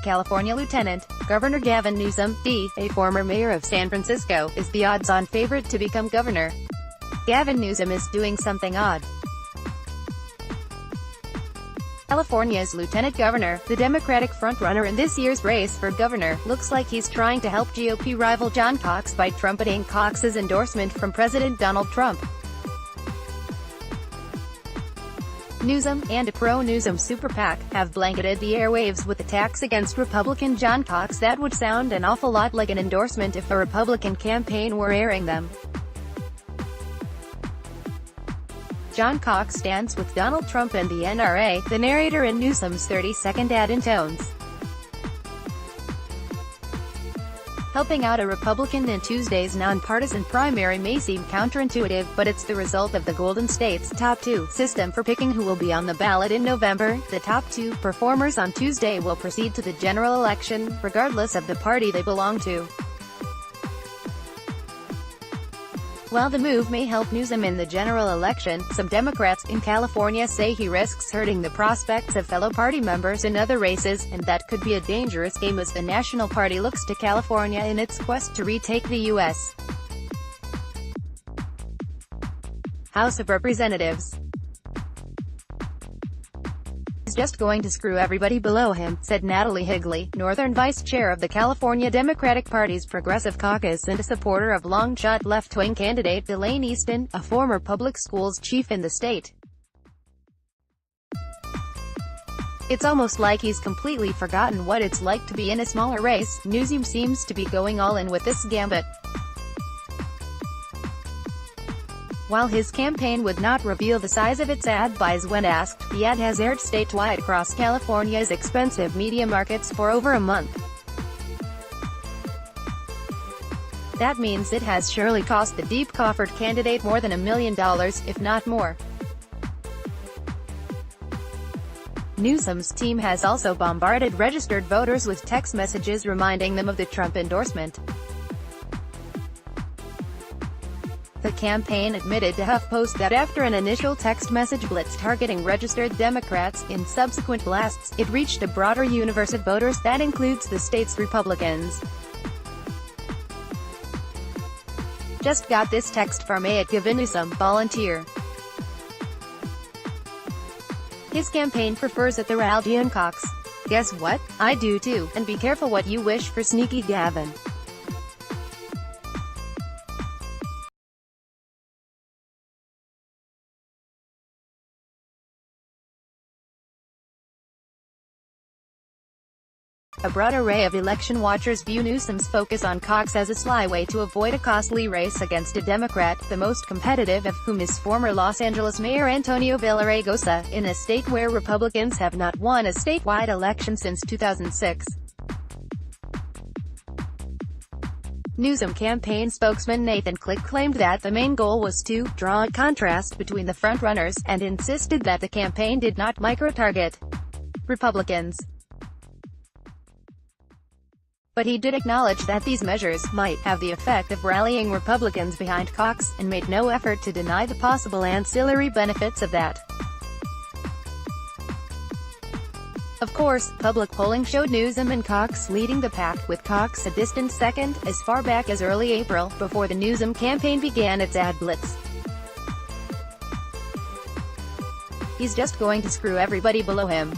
California Lieutenant Governor Gavin Newsom, D., a former mayor of San Francisco, is the odds-on favorite to become governor. Gavin Newsom is doing something odd. California's lieutenant governor, the Democratic frontrunner in this year's race for governor, looks like he's trying to help GOP rival John Cox by trumpeting Cox's endorsement from President Donald Trump. Newsom, and a pro-Newsom super PAC, have blanketed the airwaves with attacks against Republican John Cox that would sound an awful lot like an endorsement if a Republican campaign were airing them. John Cox stands with Donald Trump and the NRA, the narrator in Newsom's 30-second ad intones. Helping out a Republican in Tuesday's nonpartisan primary may seem counterintuitive, but it's the result of the Golden State's top two system for picking who will be on the ballot in November. The top two performers on Tuesday will proceed to the general election, regardless of the party they belong to. While the move may help Newsom in the general election, some Democrats in California say he risks hurting the prospects of fellow party members in other races, and that could be a dangerous game as the national party looks to California in its quest to retake the U.S. House of Representatives. He's just going to screw everybody below him, said Natalie Higley, Northern Vice Chair of the California Democratic Party's Progressive Caucus and a supporter of long-shot left-wing candidate Elaine Easton, a former public schools chief in the state. It's almost like he's completely forgotten what it's like to be in a smaller race. Newsom seems to be going all in with this gambit. While his campaign would not reveal the size of its ad buys when asked, the ad has aired statewide across California's expensive media markets for over a month. That means it has surely cost the deep-coffered candidate more than $1 million, if not more. Newsom's team has also bombarded registered voters with text messages reminding them of the Trump endorsement. The campaign admitted to HuffPost that after an initial text message blitz targeting registered Democrats, in subsequent blasts, it reached a broader universe of voters that includes the state's Republicans. Just got this text from Gavin Newsom, volunteer. His campaign prefers at the rally on Cox. Guess what? I do too, and be careful what you wish for, sneaky Gavin. A broad array of election watchers view Newsom's focus on Cox as a sly way to avoid a costly race against a Democrat, the most competitive of whom is former Los Angeles Mayor Antonio Villaraigosa, in a state where Republicans have not won a statewide election since 2006. Newsom campaign spokesman Nathan Click claimed that the main goal was to draw a contrast between the frontrunners, and insisted that the campaign did not micro-target Republicans. But he did acknowledge that these measures might have the effect of rallying Republicans behind Cox, and made no effort to deny the possible ancillary benefits of that. Of course, public polling showed Newsom and Cox leading the pack, with Cox a distant second, as far back as early April, before the Newsom campaign began its ad blitz. He's just going to screw everybody below him.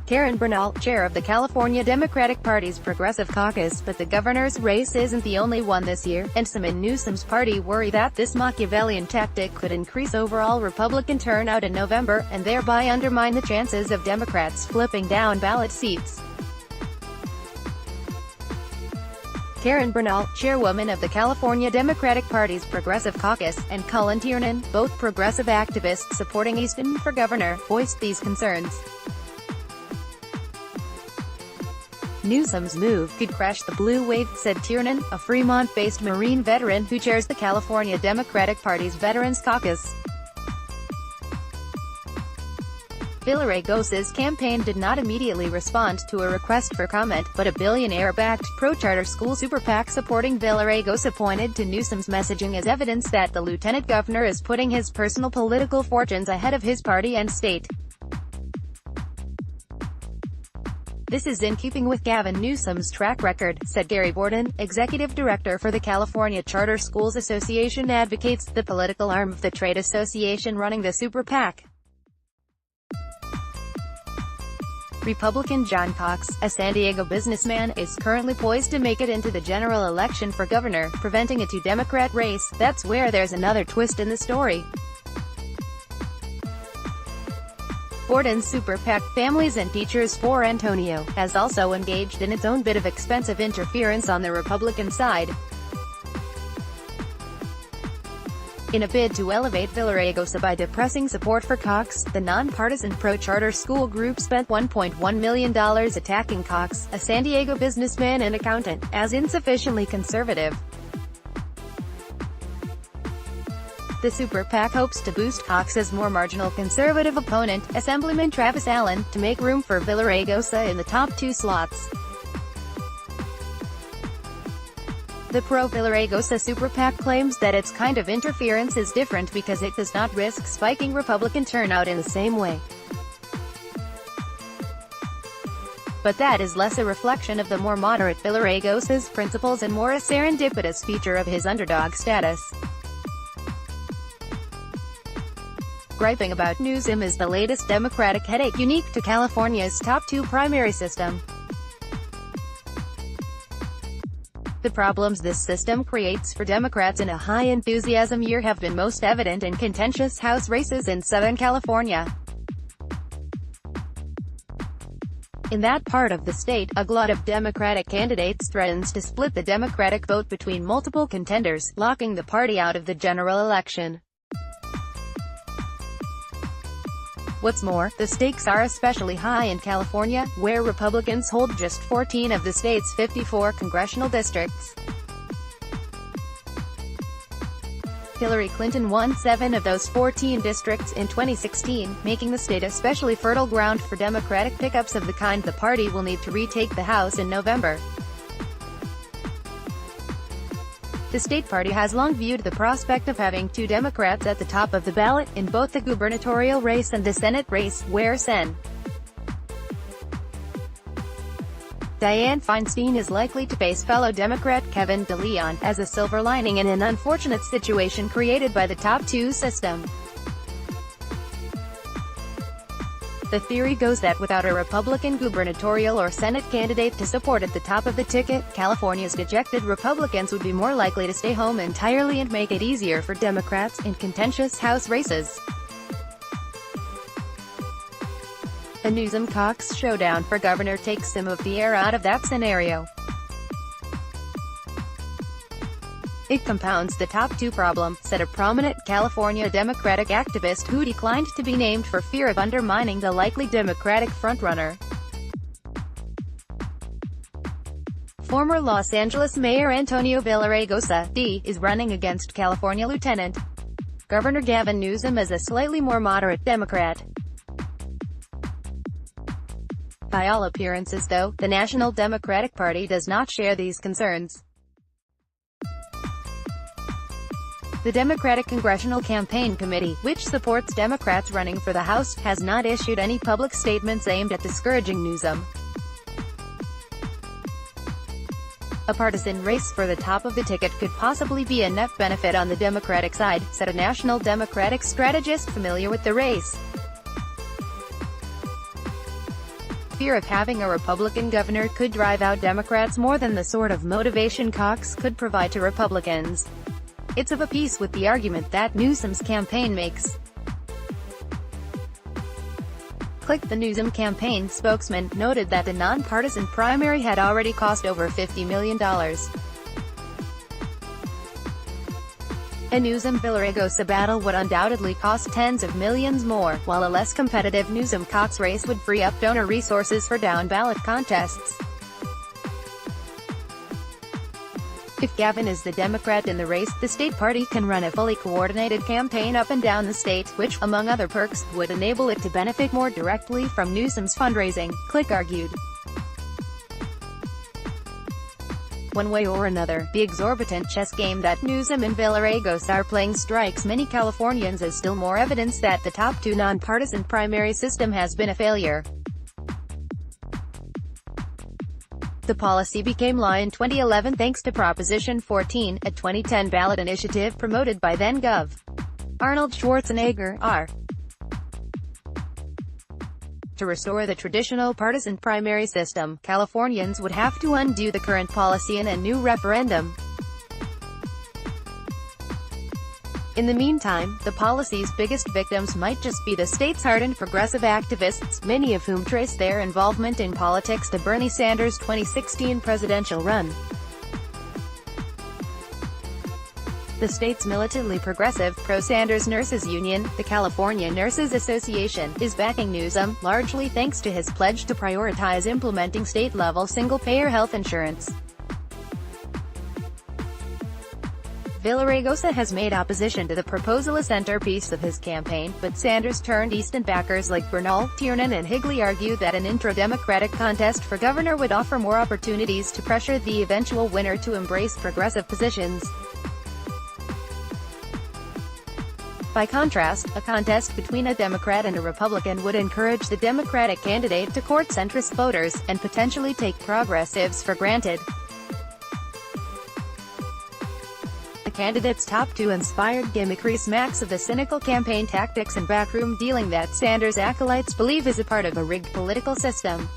Karen Bernal, chair of the California Democratic Party's Progressive Caucus, but the governor's race isn't the only one this year, and some in Newsom's party worry that this Machiavellian tactic could increase overall Republican turnout in November, and thereby undermine the chances of Democrats flipping down ballot seats. Karen Bernal, chairwoman of the California Democratic Party's Progressive Caucus, and Cullen Tiernan, both progressive activists supporting Easton for governor, voiced these concerns. Newsom's move could crash the blue wave, said Tiernan, a Fremont-based Marine veteran who chairs the California Democratic Party's Veterans Caucus. Villaraigosa's campaign did not immediately respond to a request for comment, but a billionaire-backed, pro-charter school super PAC supporting Villaraigosa pointed to Newsom's messaging as evidence that the lieutenant governor is putting his personal political fortunes ahead of his party and state. "This is in keeping with Gavin Newsom's track record," said Gary Borden, executive director for the California Charter Schools Association, advocates, the political arm of the trade association running the super PAC. Republican John Cox, a San Diego businessman, is currently poised to make it into the general election for governor, preventing a two-Democrat race. That's where there's another twist in the story. Borden's Super PAC, Families and Teachers for Antonio, has also engaged in its own bit of expensive interference on the Republican side. In a bid to elevate Villaraigosa by depressing support for Cox, the nonpartisan pro-charter school group spent $1.1 million attacking Cox, a San Diego businessman and accountant, as insufficiently conservative. The Super PAC hopes to boost Cox's more marginal conservative opponent, Assemblyman Travis Allen, to make room for Villaraigosa in the top two slots. The pro-Villaraigosa Super PAC claims that its kind of interference is different because it does not risk spiking Republican turnout in the same way. But that is less a reflection of the more moderate Villaraigosa's principles and more a serendipitous feature of his underdog status. Griping about Newsom is the latest Democratic headache unique to California's top two primary system. The problems this system creates for Democrats in a high-enthusiasm year have been most evident in contentious House races in Southern California. In that part of the state, a glut of Democratic candidates threatens to split the Democratic vote between multiple contenders, locking the party out of the general election. What's more, the stakes are especially high in California, where Republicans hold just 14 of the state's 54 congressional districts. Hillary Clinton won 7 of those 14 districts in 2016, making the state especially fertile ground for Democratic pickups of the kind the party will need to retake the House in November. The state party has long viewed the prospect of having two Democrats at the top of the ballot, in both the gubernatorial race and the Senate race, where Sen. Dianne Feinstein is likely to face fellow Democrat Kevin DeLeon, as a silver lining in an unfortunate situation created by the top two system. The theory goes that without a Republican gubernatorial or Senate candidate to support at the top of the ticket, California's dejected Republicans would be more likely to stay home entirely and make it easier for Democrats in contentious House races. A Newsom-Cox showdown for governor takes some of the air out of that scenario. It compounds the top two problem, said a prominent California Democratic activist who declined to be named for fear of undermining the likely Democratic frontrunner. Former Los Angeles Mayor Antonio Villaraigosa, D., is running against California Lieutenant Governor Gavin Newsom as a slightly more moderate Democrat. By all appearances though, the National Democratic Party does not share these concerns. The Democratic Congressional Campaign Committee, which supports Democrats running for the House, has not issued any public statements aimed at discouraging Newsom. A partisan race for the top of the ticket could possibly be a net benefit on the Democratic side, said a national Democratic strategist familiar with the race. Fear of having a Republican governor could drive out Democrats more than the sort of motivation Cox could provide to Republicans. It's of a piece with the argument that Newsom's campaign makes. The Newsom campaign spokesman noted that the nonpartisan primary had already cost over $50 million. A Newsom-Villaraigosa battle would undoubtedly cost tens of millions more, while a less competitive Newsom-Cox race would free up donor resources for down-ballot contests. If Gavin is the Democrat in the race, the state party can run a fully coordinated campaign up and down the state, which, among other perks, would enable it to benefit more directly from Newsom's fundraising, argued. One way or another, the exorbitant chess game that Newsom and Villaraigosa are playing strikes many Californians as still more evidence that the top two nonpartisan primary system has been a failure. The policy became law in 2011 thanks to Proposition 14, a 2010 ballot initiative promoted by then-Gov. Arnold Schwarzenegger, R. To restore the traditional partisan primary system, Californians would have to undo the current policy in a new referendum. In the meantime, the policy's biggest victims might just be the state's hardened progressive activists, many of whom trace their involvement in politics to Bernie Sanders' 2016 presidential run. The state's militantly progressive, pro-Sanders nurses union, the California Nurses Association, is backing Newsom, largely thanks to his pledge to prioritize implementing state-level single-payer health insurance. Villaraigosa has made opposition to the proposal a centerpiece of his campaign, but Sanders turned Easton backers like Bernal, Tiernan and Higley argue that an intra-Democratic contest for governor would offer more opportunities to pressure the eventual winner to embrace progressive positions. By contrast, a contest between a Democrat and a Republican would encourage the Democratic candidate to court centrist voters, and potentially take progressives for granted. The candidate's top two inspired gimmickry smacks of the cynical campaign tactics and backroom dealing that Sanders acolytes believe is a part of a rigged political system.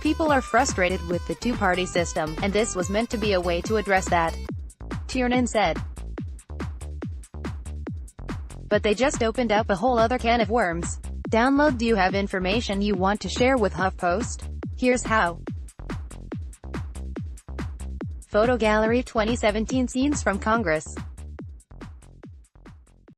People are frustrated with the two-party system, and this was meant to be a way to address that, Tiernan said. But they just opened up a whole other can of worms. Download. Do you have information you want to share with HuffPost? Here's how. Photo Gallery 2017 Scenes from Congress.